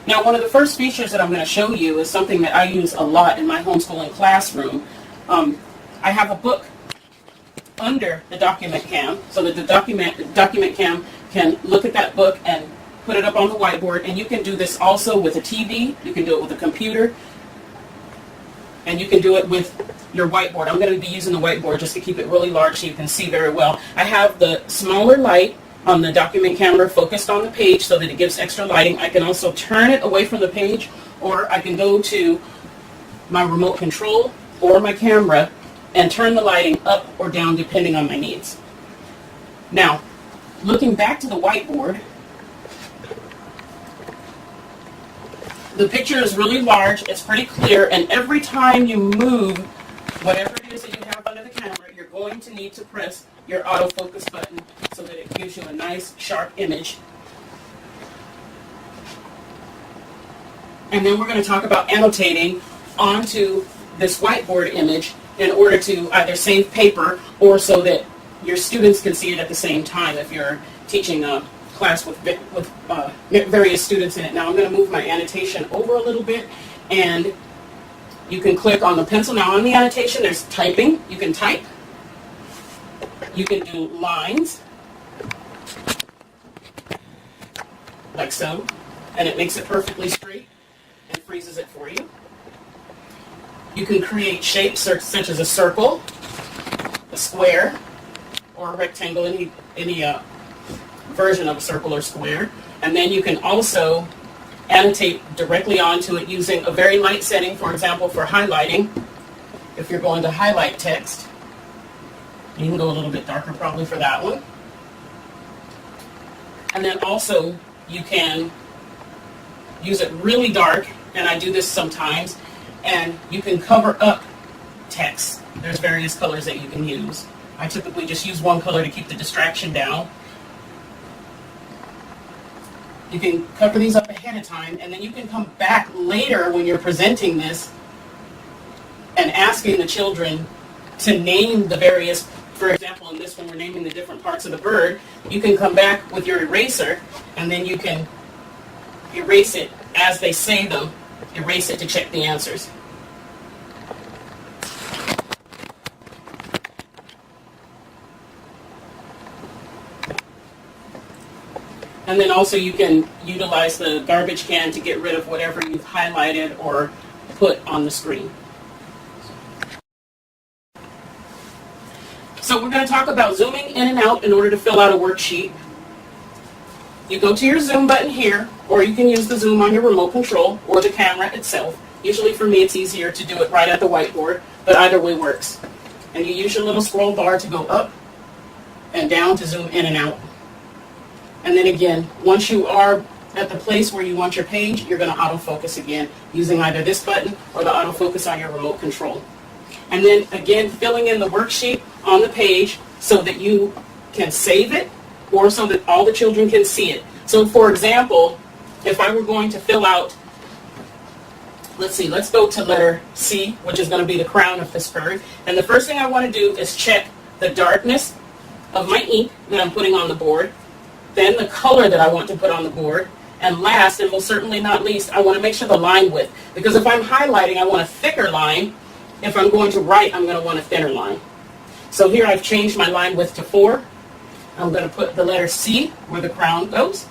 Now, one of the first features that I'm going to show you is something that I use a lot in my homeschooling classroom. I have a book under the document cam so that the document cam can look at that book and put it up on the whiteboard. And you can do this also with a TV, you can do it with a computer, and you can do it with your whiteboard. I'm going to be using the whiteboard just to keep it really large so you can see very well. I have the smaller light on the document camera focused on the page so that it gives extra lighting. I can also turn it away from the page, or I can go to my remote control or my camera and turn the lighting up or down depending on my needs. Now, looking back to the whiteboard, the picture is really large, it's pretty clear, and every time you move whatever it is that you have under the camera, you're going to need to press your autofocus button so that it gives you a nice sharp image. And then we're going to talk about annotating onto this whiteboard image in order to either save paper or so that your students can see it at the same time if you're teaching a class with various students in it. Now I'm going to move my annotation over a little bit, and you can click on the pencil. Now on the annotation there's typing. You can type. You can do lines, like so, and it makes it perfectly straight and freezes it for you. You can create shapes such as a circle, a square, or a rectangle, any version of a circle or square. And then you can also annotate directly onto it using a very light setting, for example, for highlighting. If you're going to highlight text, you can go a little bit darker probably for that one. And then also you can use it really dark, and I do this sometimes, and you can cover up text. There's various colors that you can use. I typically just use one color to keep the distraction down. You can cover these up ahead of time, and then you can come back later when you're presenting this and asking the children to name the various, for example, in this one we're naming the different parts of the bird. You can come back with your eraser, and then you can erase it as they say them, erase it to check the answers. And then also you can utilize the garbage can to get rid of whatever you've highlighted or put on the screen. So we're going to talk about zooming in and out in order to fill out a worksheet. You go to your zoom button here, or you can use the zoom on your remote control or the camera itself. Usually for me it's easier to do it right at the whiteboard, but either way works. And you use your little scroll bar to go up and down to zoom in and out. And then again, once you are at the place where you want your page, you're going to autofocus again using either this button or the autofocus on your remote control. And then again, filling in the worksheet on the page so that you can save it or so that all the children can see it. So for example, if I were going to fill out, let's go to letter C, which is going to be the crown of this bird. And the first thing I want to do is check the darkness of my ink that I'm putting on the board, then the color that I want to put on the board, and last, and most certainly not least, I want to make sure the line width. Because if I'm highlighting, I want a thicker line. If I'm going to write, I'm going to want a thinner line. So here I've changed my line width to 4. I'm going to put the letter C where the crown goes.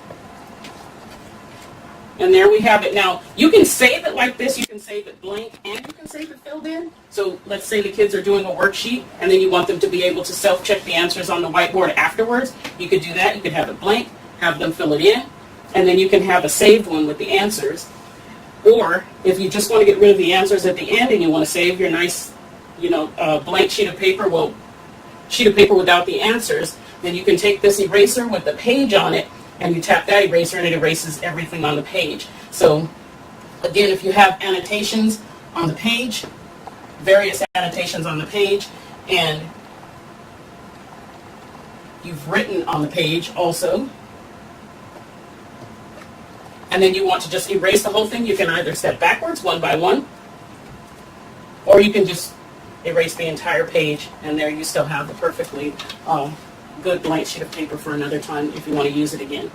And there we have it. Now, you can save it like this. You can save it blank, and you can save it filled in. So let's say the kids are doing a worksheet, and then you want them to be able to self-check the answers on the whiteboard afterwards. You could do that. You could have it blank, have them fill it in, and then you can have a saved one with the answers. Or if you just want to get rid of the answers at the end and you want to save your nice, blank sheet of paper, sheet of paper without the answers, then you can take this eraser with the page on it, and you tap that eraser and it erases everything on the page. So again, if you have annotations on the page, various annotations on the page, and you've written on the page also, and then you want to just erase the whole thing, you can either step backwards one by one, or you can just erase the entire page, and there you still have the perfectly good blank sheet of paper for another time if you want to use it again.